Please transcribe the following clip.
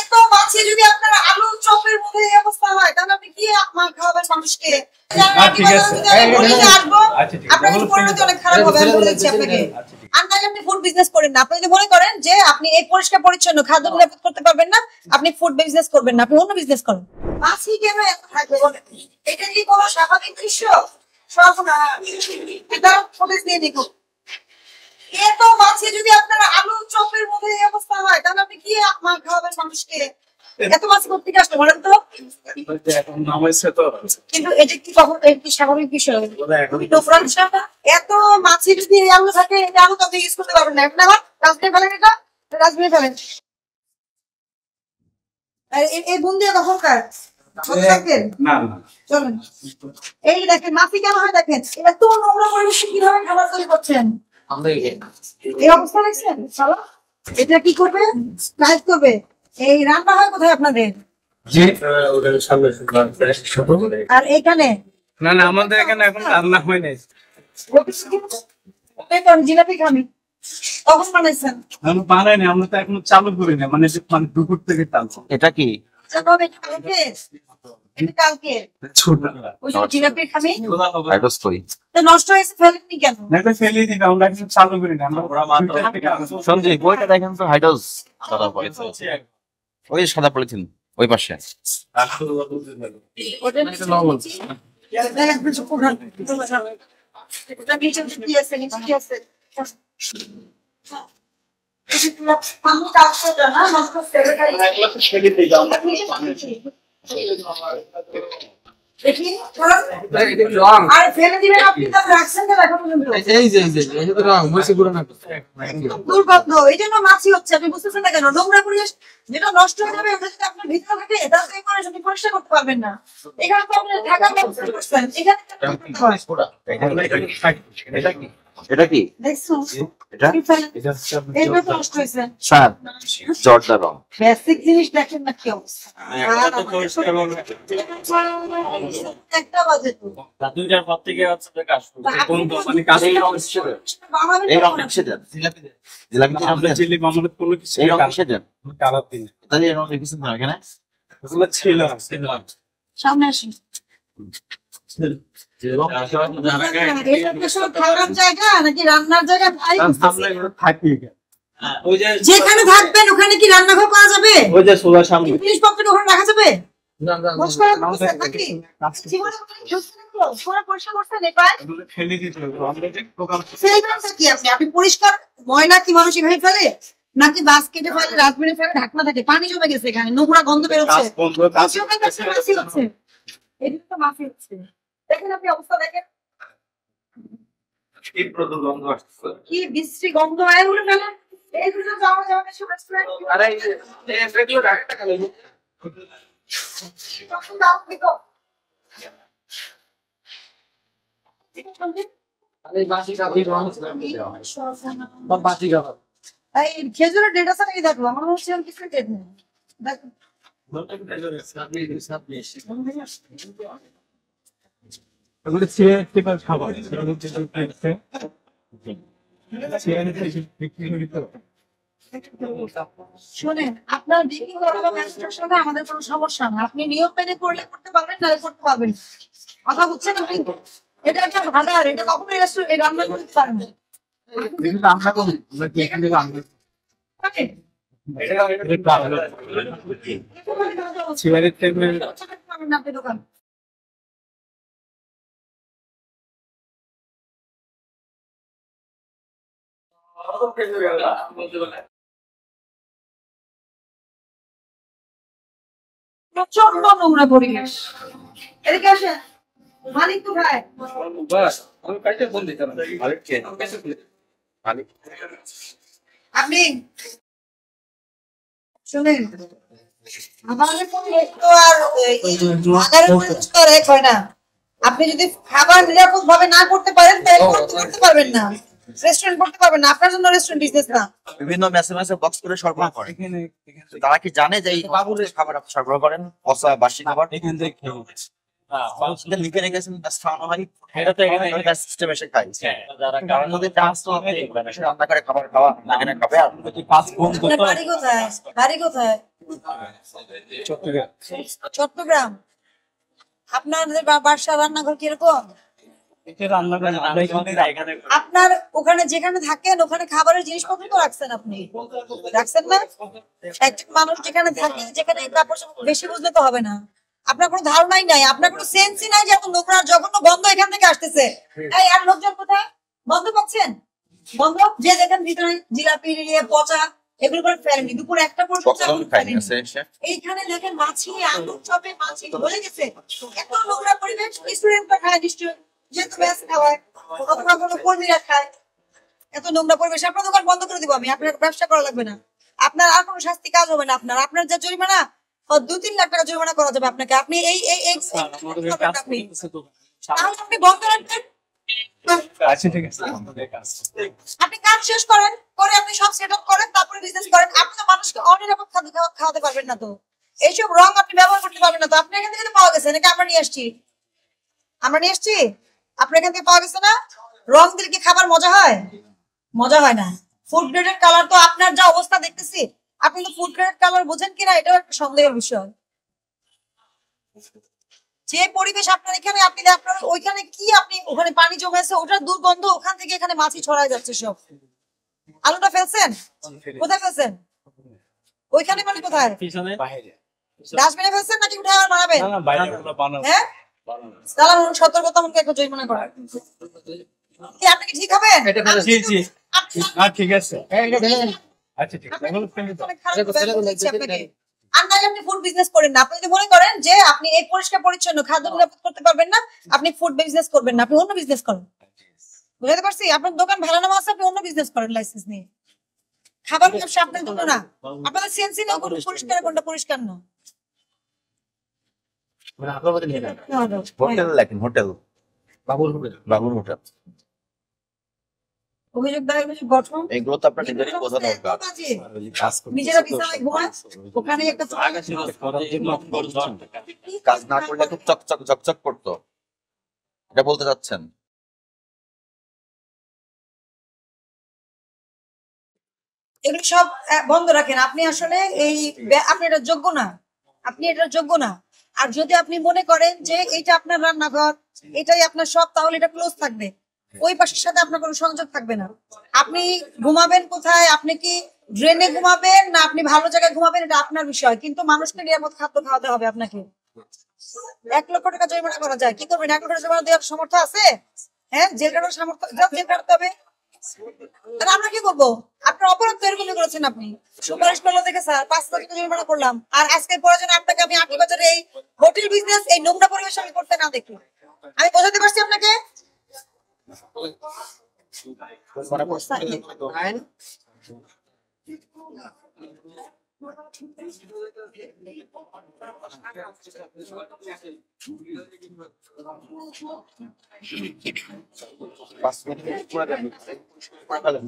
এত মাছে যদি আপনার আলু চপের মধ্যে এই অবস্থা হয় তাহলে আপনি কি আপনার খাওয়াবেন মানুষকে? ঠিক আছে আপনার পরিণতি অনেক খারাপ হবে আমি বলে দিচ্ছি আপনাকে। আর নাহলে আপনি ফুড বিজনেস করেন না। আপনি যদি মনে করেন যে আপনি এই পরিষ্কার পরিচ্ছন্ন খাদ্য নিরাপদ করতে পারবেন না, আপনি ফুড বিজনেস করবেন না, আপনি অন্য বিজনেস করেন। মাছি কেন এত থাকবে বলেন? এটা কি কোনো স্বাভাবিক দৃশ্য? এটা ফুটেজ দিয়ে দেখুন। এত মাছে যদি আপনার আলু চপের মধ্যে এই অবস্থা হয় তাহলে আপনি কি আপনার খাওয়াবেন মানুষকে? এত মাছ করতে কষ্ট বলেন তো। কিন্তু এটা কি কখন কি স্বাভাবিক বিষয়? এত মাছে যদি এই আলু থাকে এই আলু তো আপনি ইউজ করতে পারবেন না। এখন আবার ডাস্টবিনে ফেলেন, এটা ডাস্টবিনে ফেলেন। এই বুন দিয়ে কখন কার চলেন। এই দেখেন মাছি কেন হয় দেখেন। এত নোংরা পরিবেশে কিভাবে খাবার তৈরি করছেন? এই অবস্থা দেখছেন? এটা কি করবে? কাজ করবে। এই রান্না হয় কোথায় আপনাদের? আর এখানে না না আমাদের এখানে এখন রান্না হয় নাই। জিলাপি খাবি কখন বানাইছেন? আমি বানাইনি, আমরা তো এখনো চালু করি না, মানে দুপুর থেকে চালু। এটা কি কালকে জিলাপি খাবি নষ্ট হয়েছে ফেলেননি কেন? ফেলে দিই, আমরা এখন চালু করি না। সঞ্জয় বইটা দেখেন তো, হাইড্রোস সাদা পলিথিন, ওই সাদা পলিথিন ওই পাশে। দুর্গন্ধ এই জন্য মাছি হচ্ছে। আপনি বুঝতেছেন না কেন? নোংরা পরিবেশ যেটা নষ্ট হয়ে যাবে ওটা যদি আপনার ভিতরে থাকে তাহলে এই পরিবেশ আপনি পরিষ্কার করতে পারবেন না। এখানে তো আপনি ঢাকার ব্যবস্থা করছেন, এখানে এটা কি দেখছেন এটা এইভাবে নষ্ট হয়েছে। স্যার জর্দা রং বেসিক জিনিস দেখেন না কি অবস্থা। একটা বাজে তো দুইটার পর থেকে হচ্ছে কাজ বন্ধ, মানে কাজ এই রং সেটা জিলাপি আমরা চিলি মামুনের কোনো কিছু এই রং সেটা কালার দিন তাহলে এই রং রেখেছেন না এখানে? ওগুলো ছিল সামনে আসুন। খারাপ জায়গা নাকি রান্নার জায়গা? থাকি যেখানে থাকবেন ওখানে কি রান্নাঘর করা যাবে? ওই যে সোলার সামনে জিনিসপত্র ওখানে রাখা যাবে? আপনি পরিষ্কার ময়লা কি মানুষ এভাবে ফেলে নাকি বাস্কেটে ফেলে, ডাস্টবিনে ফেলে, ঢাকনা থাকে, পানি জমে গেছে এখানে, নোংরা গন্ধ বেরোচ্ছে। এদিকে তো মাছি হচ্ছে। দেখেন আপনি অবস্থা দেখেন কি বিশ্রী গন্ধ। এগুলো ফেলেন, এইগুলো যাওয়া যাওয়া রেস্টুরেন্ট। আরে এগুলো রাখতে গেলে খেজুরের ডেট আছে নাকি দেখলো? আমার মনে হচ্ছে কিছু ডেট নেই। শোনেন, আপনার বিক্রি করা বা ব্যবসার সাথে আমাদের কোনো সমস্যা না। আপনি নিয়ম মেনে করলে করতে পারবেন, না করতে পারবেন। কথা বুঝছেন আপনি? এটা একটা ভাড়ার, এটা কখনো এই রান্না করতে পারেন না। দোকান প্রচন্ড নোংরা পরিবেশ। এদিকে আসেন, মালিক কোথায়? আপনি শুনেন, আমাদের পরিবেশ তো আর এক হয় না। আপনি যদি খাবার নিরাপদ ভাবে না করতে পারেন তাহলে করতে পারবেন না, রেস্টুরেন্ট করতে পারবেন না। আপনার জন্য রেস্টুরেন্ট বিজনেস না। বিভিন্ন মেসে বক্স করে সরবরাহ করে। তারা কি জানে যে এই খাবার আপনি সরবরাহ করেন পচা বাসি খাবার? এখান থেকে মানুষদের লিখে রেখেছেন ব্যস্ত খাওয়ানো হয়, এটা তো এখানে ব্যাস সিস্টেম এসে খাই। যারা কারণ যদি ডান্স তো আপনি রান্না করে খাবার খাওয়া না কেন খাবে আর কাজ বন্ধ আপনার বাড়ি কোথায়? বাড়ি কোথায়? চট্টগ্রাম চট্টগ্রাম। আপনাদের বাসার রান্নাঘর কিরকম? এটা রান্না করে আমরা এখানে আপনার ওখানে যেখানে থাকেন ওখানে খাবারের জিনিসপত্র তো রাখছেন, আপনি রাখছেন না? একজন মানুষ যেখানে থাকে, যেখানে কাপড় চোপড় বেশি বুঝলে তো হবে না। আপনার কোনো ধারণাই নাই, আপনার কোনো সেন্সই নাই যে এত নোংরা জঘন্য গন্ধ এখান থেকে আসতেছে। এই আর লোকজন কোথায়? বন্ধ পাচ্ছেন? বন্ধ যে দেখেন ভিতরে জিলাপি নিয়ে পচা এগুলো করে ফেলেনি। দুপুর একটা পর্যন্ত সকালে খাইনি আছে এসে। এইখানে দেখেন মাছি, আলুর চপে মাছি ধরে গেছে। এত নোংরা পরিবেশ, স্টুডেন্টরা খায় নিশ্চয়, যেহেতু ব্যাস খাওয়ায় অথবা কোনো কর্মীরা খায়। এত নোংরা পরিবেশ, আপনার দোকান বন্ধ করে দিব আমি, আপনার ব্যবসা করা লাগবে না। আপনার আর কোনো শাস্তি কাজ হবে না। আপনার যা জরিমানা 2-3 লাখ টাকা জরিমানা করা যাবে আপনাকে। আপনি এই এই এই আপনি তাহলে আপনি বন্ধ রাখবেন। আচ্ছা ঠিক আছে আমাদের কাজ আপনি কাজ শেষ করেন, করে আপনি সব সেট আপ করেন, তারপরে বিজনেস করেন। আপনি তো মানুষকে অনিরাপদ খাদ্য খাওয়াতে পারবেন না, তো এইসব রং আপনি ব্যবহার করতে পারবেন না। তো আপনি এখান থেকে তো পাওয়া গেছে নাকি? আমরা নিয়ে আসছি, আমরা নিয়ে আসছি। আপনার এখান থেকে পাওয়া গেছে না? রং দিলে কি খাবার মজা হয়? মজা হয় না। ফুড গ্রেডের কালার তো আপনার যা অবস্থা দেখতেছি, আপনি তো ফুড গ্রেড কালার বোঝেন কিনা এটাও একটা সন্দেহের বিষয়। যে পরিবেশ আপনার এখানে, আপনি আপনার ওইখানে কি, আপনি ওখানে পানি জমে আছে, ওটার দুর্গন্ধ, ওখান থেকে এখানে মাছি ছড়ায় যাচ্ছে সব। আলুটা ফেলছেন কোথায়? ফেলছেন ওইখানে মানে কোথায়? পিছনে বাইরে ডাস্টবিনে ফেলছেন নাকি উঠে আবার বানাবেন? না বাইরে আমরা বানাবো হ্যাঁ, তাহলে সতর্কতামূলক একটা জরিমানা করা। কি আপনি কি ঠিক হবেন? জি জি আপনি- হ্যাঁ ঠিক আছে আচ্ছা ঠিক আছে এগুলো ফেলে দাও। অনেক খারাপ ব্যবহার করছি আপনাকে। আর নাহলে আপনি ফুড বিজনেস করেন না। আপনি যদি মনে করেন যে আপনি এই পরিষ্কার পরিচ্ছন্ন খাদ্য নিরাপদ করতে পারবেন না, আপনি ফুড বিজনেস করবেন না, আপনি অন্য বিজনেস করেন। বুঝতে পারছি? আপনার দোকান ভাড়া নামা আছে, আপনি অন্য বিজনেস করেন লাইসেন্স নিয়ে। খাবার ব্যবসা আপনার জন্য না। আপনাদের সিএনসি নেই, কোনটা পরিষ্কার কোনটা পরিষ্কার না। হোটেল লেখেন, হোটেল বাবুর হোটেল। অভিযোগ দায়ের অভিযোগ গঠন। এগুলো তো আপনার নিজেরই বোঝা দরকার। নিজেরা বিছানায় ঘুমায়, ওখানে একটা কাজ না করলে খুব চকচক ঝকঝক করতো, এটা বলতে চাচ্ছেন? এগুলো সব বন্ধ রাখেন। আপনি আসলে আপনি এটা যোগ্য না, আপনি এটা যোগ্য না। আর যদি আপনি মনে করেন যে এটা আপনার রান্নাঘর, এটাই আপনার সব, তাহলে এটা ক্লোজ থাকবে। ওই পাশের সাথে আপনার কোনো সংযোগ থাকবে না। আপনি ঘুমাবেন কোথায়, আপনি কি ড্রেনে ঘুমাবেন না আপনি ভালো জায়গায় ঘুমাবেন, এটা আপনার বিষয়, কিন্তু মানুষকে নিরাপদ খাদ্য খাওয়াতে হবে আপনাকে। 1 লক্ষ টাকা জরিমানা করা যায়, কি করবেন? 1 লক্ষ টাকা জরিমানা দেওয়ার সামর্থ্য আছে? হ্যাঁ, জেল কাটার সামর্থ্য, জেল কাটতে হবে। তাহলে আমরা কি করবো? আপনার অপরাধ তো এরকমই করেছেন। আপনি সুপারিশ করলো দেখে স্যার 5 লাখ টাকা জরিমানা করলাম, আর আজকের প্রয়োজনে আপনাকে আমি আকিবাজারে এই হোটেল বিজনেস, এই নোংরা পরিবেশ আমি করতে না দেখি। আমি বোঝাতে পারছি আপনাকে? পাঁচ মিনিট করে দেন, করে ফেলেন।